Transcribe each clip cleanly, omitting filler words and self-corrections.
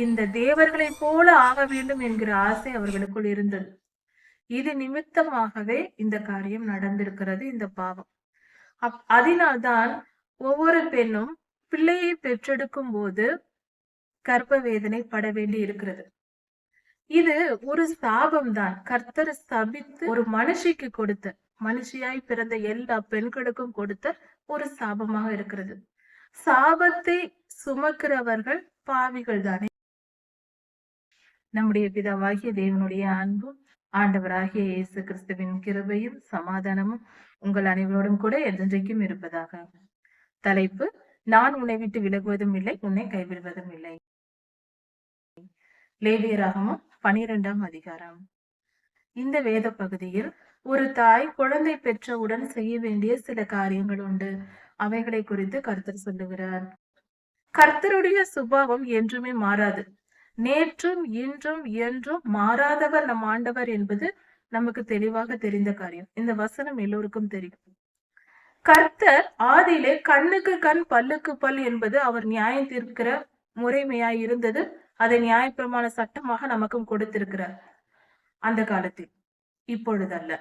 இந்த தேவர்களைப் போல ஆக வேண்டும் என்கிற ஆசை அவர்களுக்குள் இருந்தது. இது நிமித்தமாகவே இந்த காரியம் நடந்திருக்கிறது, இந்த பாவம். அதனால்தான் ஒவ்வொரு பெண்ணும் பிள்ளையை பெற்றெடுக்கும் போது கர்ப்ப வேதனை பட வேண்டி இருக்கிறது. இது ஒரு சாபம் தான். கர்த்தர் சபித்து ஒரு மனுஷிக்கு கொடுத்த, மனுஷியாய் பிறந்த எல்லா பெண்களுக்கும் கொடுத்த ஒரு சாபமாக இருக்கிறது. சாபத்தை சுமக்கிறவர்கள் பாவிகள் தானே. நம்முடைய பிதாவாகிய தேவனுடைய அன்பும் ஆண்டவராகிய இயேசு கிறிஸ்துவின் கிருபையும் சமாதானமும் உங்கள் அனைவரோடும் கூட என்றென்றைக்கும் இருப்பதாக. தலைப்பு: நான் உன்னை விட்டு விலகுவதும் இல்லை, உன்னை கைவிடுவதும் இல்லை. லேவியராகமம் 12ஆம் அதிகாரம். இந்த வேத பகுதியில் ஒரு தாய் குழந்தை பெற்றவுடன் செய்ய வேண்டிய சில காரியங்கள் உண்டு. அவைகளை குறித்து கர்த்தர் சொல்லுகிறார். கர்த்தருடைய சுபாவம் என்றுமே மாறாது. நேற்றும் இன்றும் என்றும் மாறாதவர் நம் ஆண்டவர் என்பது நமக்கு தெளிவாக தெரிந்த காரியம். இந்த வசனம் எல்லோருக்கும் தெரியும். கர்த்தர் ஆதியிலே கண்ணுக்கு கண் பல்லுக்கு பல் என்பது அவர் நியாயம் தீர்க்கிற முறைமையாய் இருந்தது. அதை நியாயப்பிரமாண சட்டமாக நமக்கும் கொடுத்திருக்கிறார் அந்த காலத்தில், இப்பொழுதல்ல.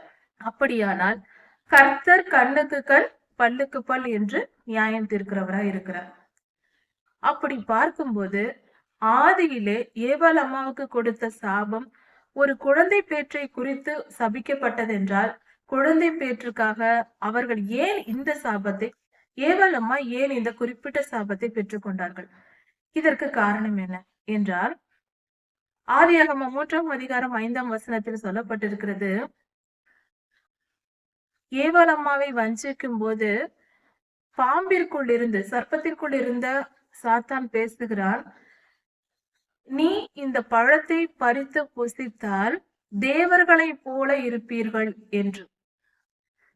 அப்படியானால் கர்த்தர் கண்ணுக்கு கண் பல்லுக்கு பல் என்று நியாயம் தீர்க்கிறவராய் இருக்கிறார். அப்படி பார்க்கும்போது ஆதியிலே ஏவாள் அம்மாவுக்கு கொடுத்த சாபம் ஒரு குழந்தை பேற்றை குறித்து சபிக்கப்பட்டது என்றால், குழந்தை பேற்றுக்காக அவர்கள் ஏன் இந்த சாபத்தை, ஏவாள் அம்மா ஏன் இந்த குறிப்பிட்ட சாபத்தை பெற்றுக்கொண்டார்கள்? இதற்கு காரணம் என்ன என்றால், ஆதியாகமம் 3ஆம் அதிகாரம் 5ஆம் வசனத்தில் சொல்லப்பட்டிருக்கிறது. ஏவாள் அம்மாவை வஞ்சிக்கும் போது பாம்பிற்குள் இருந்து, சர்ப்பத்திற்குள் இருந்த சாத்தான் பேசுகிறான், நீ இந்த பழத்தை பறித்து புசித்தால் தேவர்களைப் போல இருப்பீர்கள் என்று.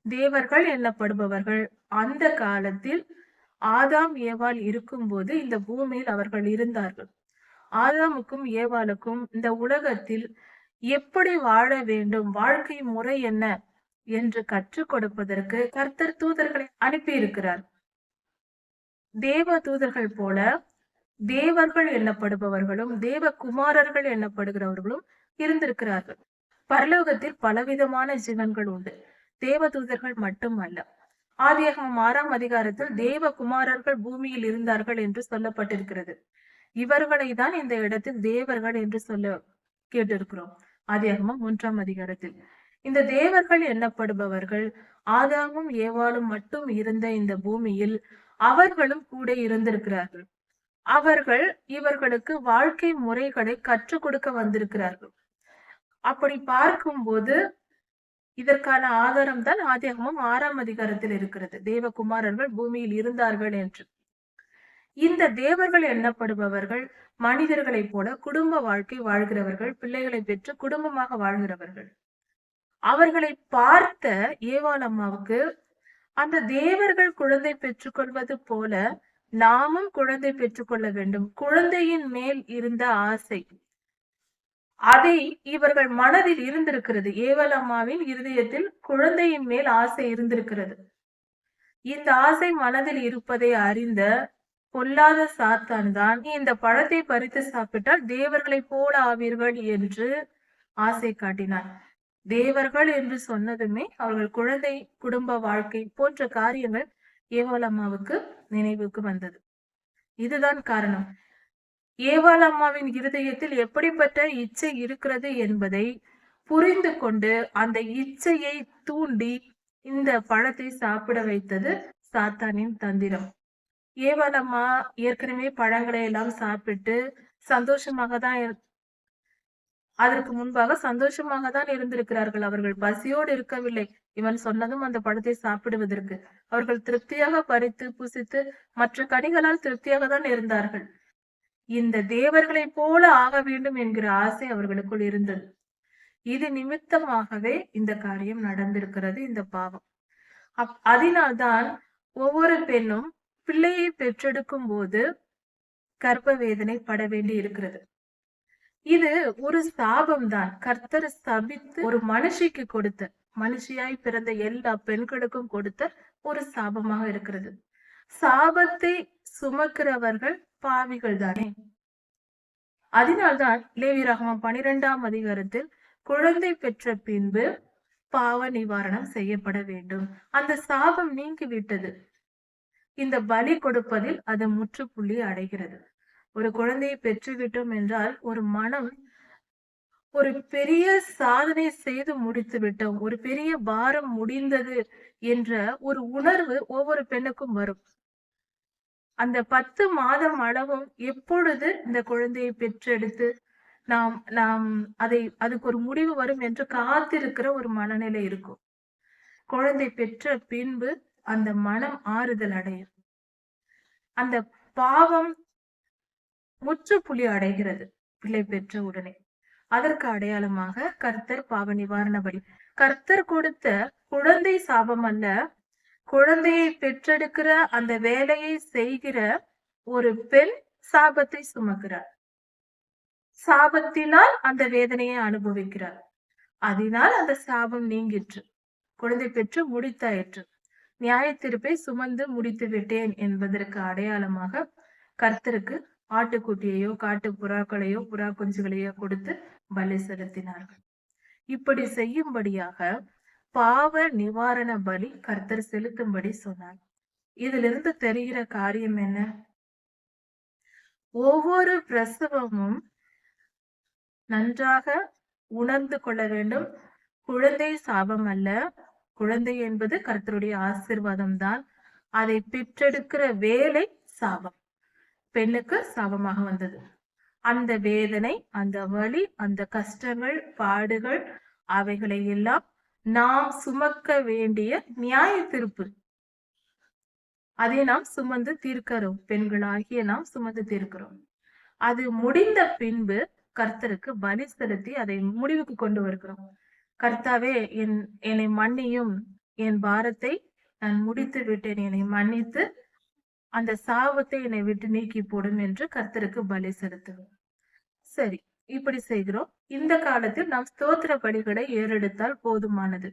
தேவர்கள் என்னப்படுபவர்கள் அந்த காலத்தில் ஆதாம் ஏவாள் இருக்கும்போது இந்த பூமியில் அவர்கள் இருந்தார்கள். ஆதாமுக்கும் ஏவாளுக்கும் இந்த உலகத்தில் எப்படி வாழ வேண்டும், வாழ்க்கை முறை என்ன என்று கற்றுக் கொடுப்பதற்கு கர்த்தர் தூதர்களை அனுப்பி இருக்கிறார். தேவ தூதர்கள் போல தேவர்கள் என்னப்படுபவர்களும் தேவ குமாரர்கள் என்னப்படுகிறவர்களும் இருந்திருக்கிறார்கள். பரலோகத்தில் பலவிதமான ஜீவன்கள் உண்டு, தேவ தூதர்கள் மட்டுமல்ல. ஆதியாகமம் 6ஆம் அதிகாரத்தில் தேவ குமாரர்கள் பூமியில் இருந்தார்கள் என்று சொல்லப்பட்டிருக்கிறது. இவர்களை தான் இந்த இடத்தில் தேவர்கள் என்று சொல்ல கேட்டிருக்கிறோம். ஆதியாகமம் 3ஆம் அதிகாரத்தில் இந்த தேவர்கள் என்னப்படுபவர்கள் ஆதாமும் ஏவாளும் மட்டும் இருந்த இந்த பூமியில் அவர்களும் கூட இருந்திருக்கிறார்கள். அவர்கள் இவர்களுக்கு வாழ்க்கை முறைகளை கற்றுக் கொடுக்க வந்திருக்கிறார்கள். அப்படி பார்க்கும்போது இதற்கான ஆதாரம் தான் ஆதியாகமம் 6ஆம் அதிகாரத்தில் இருக்கிறது. தேவகுமாரர்கள் பூமியில் இருந்தார்கள் என்று. இந்த தேவர்கள் எண்ணப்படுபவர்கள் மனிதர்களைப் போல குடும்ப வாழ்க்கை வாழ்கிறவர்கள், பிள்ளைகளை பெற்று குடும்பமாக வாழ்கிறவர்கள். அவர்களை பார்த்த ஏவாள் அம்மாவுக்கு அந்த தேவர்கள் குழந்தை பெற்றுக்கொள்வது போல நாமும் குழந்தை பெற்றுக்கொள்ள வேண்டும். குழந்தையின் மேல் இருந்த ஆசை, அதை இவர்கள் மனதில் இருந்திருக்கிறது. ஏவாள் அம்மாவின் இருதயத்தில் குழந்தையின் மேல் ஆசை இருந்திருக்கிறது. இந்த ஆசை மனதில் இருப்பதை அறிந்த பொல்லாத சாத்தான் தான், இந்த பழத்தை பறித்து சாப்பிட்டால் தேவர்களை போல ஆவீர்கள் என்று ஆசை காட்டினார். தேவர்கள் என்று சொன்னதுமே அவர்கள் குழந்தை, குடும்ப வாழ்க்கை போன்ற காரியங்கள் ஏவாள் அம்மாவுக்கு நினைவுக்கு வந்தது. இதுதான் காரணம். ஏவாள் அம்மாவின் இருதயத்தில் எப்படிப்பட்ட இச்சை இருக்கிறது என்பதை புரிந்து கொண்டு அந்த இச்சையை தூண்டி இந்த பழத்தை சாப்பிட வைத்தது சாத்தானின் தந்திரம். ஏவாள் அம்மா ஏற்கனவே பழங்களை எல்லாம் சாப்பிட்டு சந்தோஷமாக தான், அதற்கு முன்பாக சந்தோஷமாக தான் இருந்திருக்கிறார்கள். அவர்கள் பசியோடு இருக்கவில்லை. இவன் சொன்னதும் அந்த பழத்தை சாப்பிடுவதற்கு அவர்கள் திருப்தியாக பறித்து புசித்து மற்ற கனிகளால் திருப்தியாக தான் இருந்தார்கள். இந்த தேவர்களை போல ஆக வேண்டும் என்கிற ஆசை அவர்களுக்குள் இருந்தது. இது நிமித்தமாகவே இந்த காரியம் நடந்திருக்கிறது, இந்த பாவம். அதனால்தான் ஒவ்வொரு பெண்ணும் பிள்ளையை பெற்றெடுக்கும் போது கர்ப்ப வேதனை பட வேண்டி இருக்கிறது. இது ஒரு சாபம் தான். கர்த்தர் சபித்து ஒரு மனுஷிக்கு கொடுத்த, மனுஷியாய் பிறந்த எல்லா பெண்களுக்கும் கொடுத்த ஒரு சாபமாக இருக்கிறது. சாபத்தை சுமக்கிறவர்கள் பாவிகள் தானே. அதனால்தான் லேவியராகமம் 12ஆம் அதிகாரத்தில் குழந்தை பெற்ற பின்பு பாவ நிவாரணம் செய்யப்பட வேண்டும். அந்த சாபம் நீங்கிவிட்டது. இந்த பலி கொடுப்பதில் அது முற்றுப்புள்ளி அடைகிறது. ஒரு குழந்தையை பெற்றுவிட்டோம் என்றால் ஒரு மனம் ஒரு பெரிய சாதனை செய்து முடித்து விட்டோம், ஒரு பெரிய பாரம் முடிந்தது என்ற ஒரு உணர்வு ஒவ்வொரு பெண்ணுக்கும் வரும். அந்த 10 மாதம் அளவும் எப்பொழுது இந்த குழந்தையை பெற்றெடுத்து நாம் நாம் அதுக்கு ஒரு முடிவு வரும் என்று காத்திருக்கிற ஒரு மனநிலை இருக்கும். குழந்தை பெற்ற பின்பு அந்த மனம் ஆறுதல் அடையும். அந்த பாவம் முற்றுப்புள்ளி அடைகிறது பிள்ளை பெற்ற உடனே. அதற்கு அடையாளமாக கர்த்தர் பாவ நிவாரண பலி. கர்த்தர் கொடுத்த குழந்தை சாபம் அல்ல, குழந்தையை பெற்றெடுக்கிற அந்த வேலையை செய்கிற ஒரு பெண் சாபத்தை சுமக்கிறார். சாபத்தினால் அந்த வேதனையை அனுபவிக்கிறார். அதனால் அந்த சாபம் நீங்கிற்று. குழந்தை பெற்று முடித்தாயிற்று. நியாய தீர்ப்பை சுமந்து முடித்து விட்டேன் என்பதற்கு அடையாளமாக கர்த்தருக்கு ஆட்டுக்குட்டியையோ காட்டு புறாக்களையோ புறா குஞ்சுகளையோ கொடுத்து பலி செலுத்தினார்கள். இப்படி செய்யும்படியாக பாவ நிவாரண பலி கர்த்தர் செலுத்தும்படி சொன்னார். இதிலிருந்து தெரிகிற காரியம் என்ன? ஒவ்வொரு பிரசவமும் நன்றாக உணர்ந்து கொள்ள வேண்டும். குழந்தை சாபம் அல்ல, குழந்தை என்பது கர்த்தருடைய ஆசீர்வாதம் தான். அதை பெற்றெடுக்கிற வேலை சாபம், பெண்ணுக்கு சாபமாக வந்தது. அந்த வேதனை, அந்த வலி, அந்த கஷ்டங்கள், பாடுகள், அவைகளை எல்லாம் நாம் சுமக்க வேண்டிய நியாய தீர்ப்பு. அதை நாம் சுமந்து தீர்க்கிறோம். பெண்களாகிய நாம் சுமந்து தீர்க்கிறோம். அது முடிந்த பின்பு கர்த்தருக்கு பலி செலுத்தி அதை முடிவுக்கு கொண்டு வருகிறோம். கர்த்தாவே, என்னை மன்னியும், என் பாரத்தை நான் முடித்து விட்டேன், என்னை மன்னித்து அந்த சாபத்தை என்னை விட்டு நீக்கி போடும் என்று கர்த்தருக்கு பலி செலுத்துவோம். சரி, இப்படி செய்கிறோம். இந்த காலத்தில் நாம் ஸ்தோத்திர பலிகளை ஏறெடுத்தால் போதுமானது.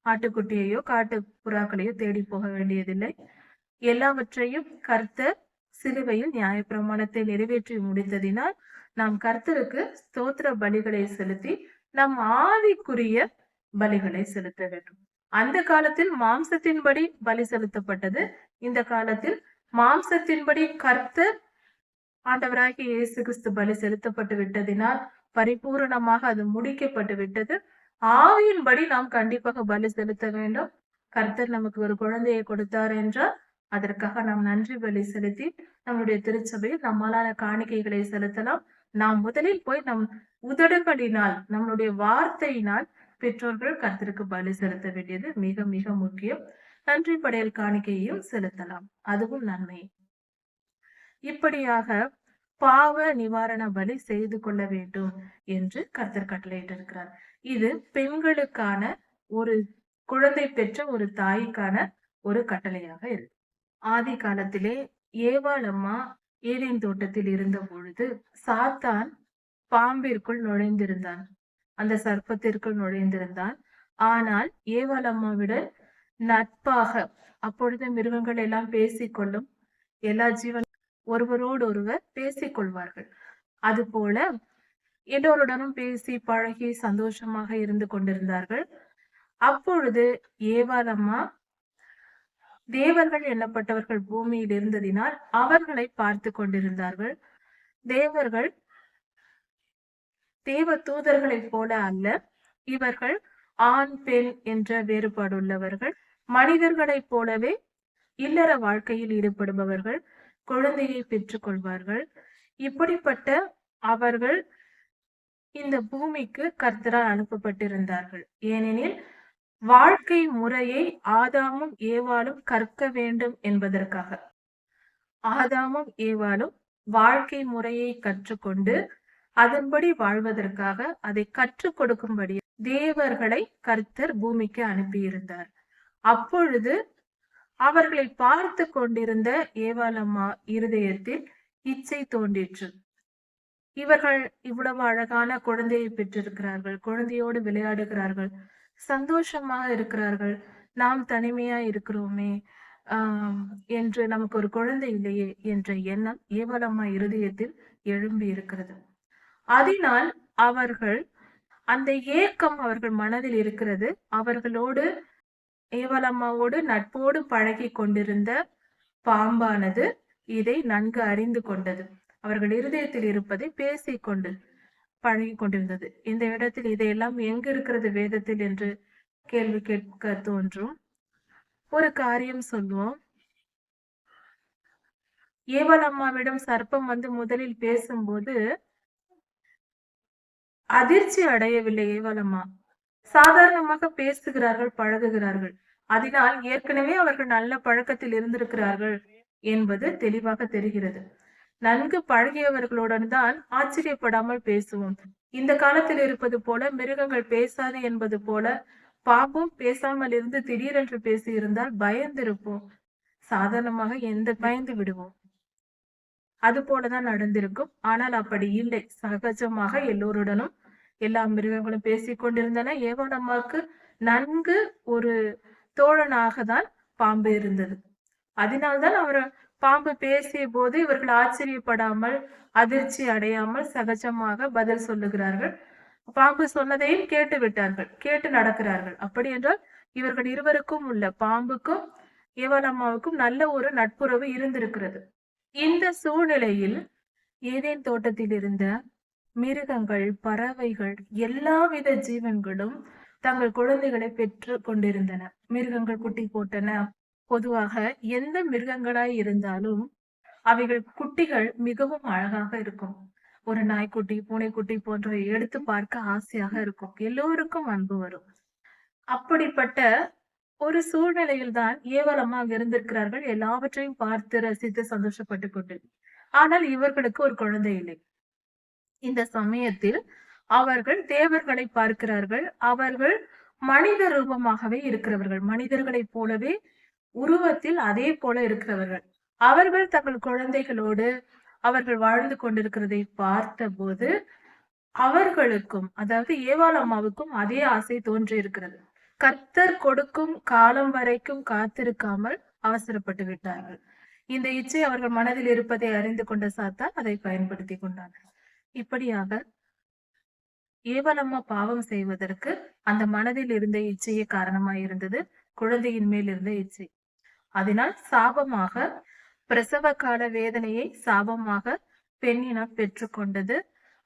ஆட்டுக்குட்டியையோ காட்டு புறாக்களையோ தேடி போக வேண்டியதில்லை. எல்லாவற்றையும் கர்த்தர் சிலுவையில் நியாயப்பிரமாணத்தை நிறைவேற்றி முடித்ததினால் நாம் கர்த்தருக்கு ஸ்தோத்திர பலிகளை செலுத்தி நம் ஆவிக்குரிய பலிகளை செலுத்த வேண்டும். அந்த காலத்தில் மாம்சத்தின்படி பலி செலுத்தப்பட்டது. இந்த காலத்தில் மாம்சத்தின்படி கர்த்தர் ஆண்டவராகிய இயேசு கிறிஸ்து பலி செலுத்தப்பட்டு விட்டதினால் பரிபூரணமாக அது முடிக்கப்பட்டு விட்டது. ஆவியின்படி நாம் கண்டிப்பாக பலி செலுத்த வேண்டும். கர்த்தர் நமக்கு ஒரு குழந்தையை கொடுத்தார் என்றால் அதற்காக நாம் நன்றி பலி செலுத்தி நம்முடைய திருச்சபையில் நம்மளான காணிக்கைகளை செலுத்தலாம். நாம் முதலில் போய் நம் உதடுகளினால், நம்மளுடைய வார்த்தையினால் பெற்றோர்கள் கர்த்தருக்கு பலி செலுத்த வேண்டியது மிக மிக முக்கியம். நன்றி படையல் காணிக்கையையும் செலுத்தலாம், அதுவும் நன்மை. இப்படியாக பாவ நிவாரண பலி செய்து கொள்ள வேண்டும் என்று கர்த்தர் கட்டளையிட்டிருக்கிறார். இது பெண்களுக்கான, ஒரு குழந்தை பெற்ற ஒரு தாய்க்கான ஒரு கட்டளையாக இருக்கு. ஆதி காலத்திலே ஏவாள் அம்மா ஏதேன் தோட்டத்தில் இருந்த பொழுது சாத்தான் பாம்பிற்குள் நுழைந்திருந்தான், அந்த சர்ப்பத்திற்குள் நுழைந்திருந்தான். ஆனால் ஏவாள் அம்மாவிட நட்பாக, அப்பொழுது மிருகங்கள் எல்லாம் பேசிக்கொள்ளும், எல்லா ஜீவன் ஒருவரோடு ஒருவர் பேசிக் கொள்வார்கள். அதுபோல எல்லோருடனும் பேசி பழகி சந்தோஷமாக இருந்து கொண்டிருந்தார்கள். அப்பொழுது ஏவாள் அம்மா தேவர்கள் எண்ணப்பட்டவர்கள் பூமியில் இருந்ததினால் அவர்களை பார்த்து கொண்டிருந்தார்கள். தேவர்கள் தேவ தூதர்களைப் போல அல்ல, இவர்கள் ஆண் பெண் என்ற வேறுபாடுள்ளவர்கள். மனிதர்களைப் போலவே இல்லற வாழ்க்கையில் ஈடுபடுபவர்கள், குழந்தையை பெற்றுக் கொள்வார்கள். இப்படிப்பட்ட அவர்கள் இந்த பூமிக்கு கர்த்தரால் அனுப்பப்பட்டிருந்தார்கள். ஏனெனில் வாழ்க்கை முறையை ஆதாமும் ஏவாளும் கற்க வேண்டும் என்பதற்காக. ஆதாமும் ஏவாளும் வாழ்க்கை முறையை கற்றுக்கொண்டு அதன்படி வாழ்வதற்காக, அதை கற்றுக் கொடுக்கும்படி தேவர்களை கர்த்தர் பூமிக்கு அனுப்பியிருந்தார். அப்பொழுது அவர்களை பார்த்து கொண்டிருந்த ஏவாள் அம்மா இருதயத்தில் இச்சை தோன்றிற்று. இவர்கள் இவ்வளவு அழகான குழந்தையை பெற்றிருக்கிறார்கள், குழந்தையோடு விளையாடுகிறார்கள், சந்தோஷமாக இருக்கிறார்கள், நாம் தனிமையா இருக்கிறோமே என்று, நமக்கு ஒரு குழந்தை இல்லையே என்ற எண்ணம் ஏவாள் அம்மா இருதயத்தில் எழும்பி இருக்கிறது. அதனால் அவர்கள் அந்த ஏக்கம் அவர்கள் மனதில் இருக்கிறது. அவர்களோடு ஏவலம்மாவோடு நட்போடு பழகி கொண்டிருந்த பாம்பானது இதை நன்கு அறிந்து கொண்டது. அவர்கள் இருதயத்தில் இருப்பதை பேசிக்கொண்டு பழகி கொண்டிருந்தது. இந்த இடத்தில் இதையெல்லாம் எங்கு இருக்கிறது வேதத்தில் என்று கேள்வி கேட்க தோன்றும். ஒரு காரியம் சொல்லுவோம். ஏவல் அம்மாவிடம் சர்ப்பம் வந்து முதலில் பேசும்போது அதிர்ச்சி அடையவில்லை ஏவல் அம்மா. சாதாரணமாக பேசுகிறார்கள், பழகுகிறார்கள். அதனால் ஏற்கனவே அவர்கள் நல்ல பழக்கத்தில் இருந்திருக்கிறார்கள் என்பது தெளிவாக தெரிகிறது. நன்கு பழகியவர்களுடன் தான் ஆச்சரியப்படாமல் பேசுவோம். இந்த காலத்தில் இருப்பது போல மிருகங்கள் பேசாது என்பது போல பாம்பும் பேசாமல் இருந்து திடீரென்று பேசி இருந்தால் பயந்திருப்போம். சாதாரணமாக பயந்து விடுவோம். அது போலதான் நடந்திருக்கும். ஆனால் அப்படி இல்லை. சகஜமாக எல்லோருடனும் எல்லா மிருகங்களும் பேசிக் கொண்டிருந்தன. ஏவல் அம்மாவுக்கு நன்கு ஒரு தோழனாக தான் பாம்பு இருந்தது. அதனால்தான் அவர் பாம்பு பேசிய போது இவர்கள் ஆச்சரியப்படாமல் அதிர்ச்சி அடையாமல் சகஜமாக பதில் சொல்லுகிறார்கள். பாம்பு சொன்னதையும் கேட்டு விட்டார்கள், கேட்டு நடக்கிறார்கள். அப்படி என்றால் இவர்கள் இருவருக்கும் உள்ள பாம்புக்கும் ஏவல் அம்மாவுக்கும் நல்ல ஒரு நட்புறவு இருந்திருக்கிறது. இந்த சூழ்நிலையில் ஏதேன் தோட்டத்தில் இருந்த மிருகங்கள், பறவைகள், எல்லாவித ஜீவன்களும் தங்கள் குழந்தைகளை பெற்று கொண்டிருந்தன. மிருகங்கள் குட்டி போட்டன. பொதுவாக எந்த மிருகங்களாய் இருந்தாலும் அவைகள் குட்டிகள் மிகவும் அழகாக இருக்கும். ஒரு நாய்க்குட்டி, பூனைக்குட்டி போன்றவை எடுத்து பார்க்க ஆசையாக இருக்கும். எல்லோருக்கும் அன்பு வரும். அப்படிப்பட்ட ஒரு சூழ்நிலையில் தான் ஏவல் அம்மா இருந்திருக்கிறார்கள். எல்லாவற்றையும் பார்த்து ரசித்து சந்தோஷப்பட்டு கொண்டு. ஆனால் இவர்களுக்கு ஒரு குழந்தை இல்லை. இந்த சமயத்தில் அவர்கள் தேவர்களை பார்க்கிறார்கள். அவர்கள் மனித ரூபமாகவே இருக்கிறவர்கள். மனிதர்களைப் போலவே உருவத்தில் அதே போல இருக்கிறவர்கள். அவர்கள் தங்கள் குழந்தைகளோடு அவர்கள் வாழ்ந்து கொண்டிருக்கிறதை பார்த்த போது அவர்களுக்கும், அதாவது ஏவாள் அம்மாவுக்கும் அதே ஆசை தோன்றி இருக்கிறது. கர்த்தர் கொடுக்கும் காலம் வரைக்கும் காத்திருக்காமல் அவசரப்பட்டு விட்டார்கள். இந்த இச்சை அவர்கள் மனதில் இருப்பதை அறிந்து கொண்ட சாத்தான் அதை பயன்படுத்தி கொண்டார்கள். இப்படியாக ஏவாள் அம்மா பாவம் செய்வதற்கு அந்த மனதில் இருந்த இச்சையே காரணமாய் இருந்தது. குழந்தையின் மேல் இருந்த இச்சை. அதனால் சாபமாக பிரசவ கால வேதனையை சாபமாக பெண்ணினம் பெற்றுக்கொண்டது.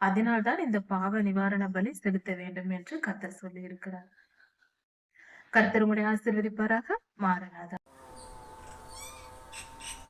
அதனால்தான் இந்த பாவ நிவாரண பலி செலுத்த வேண்டும் என்று கர்த்தர் சொல்லி இருக்கிறார். கர்த்தர் உங்களை ஆசீர்வதிப்பாராக. மாறனாதா.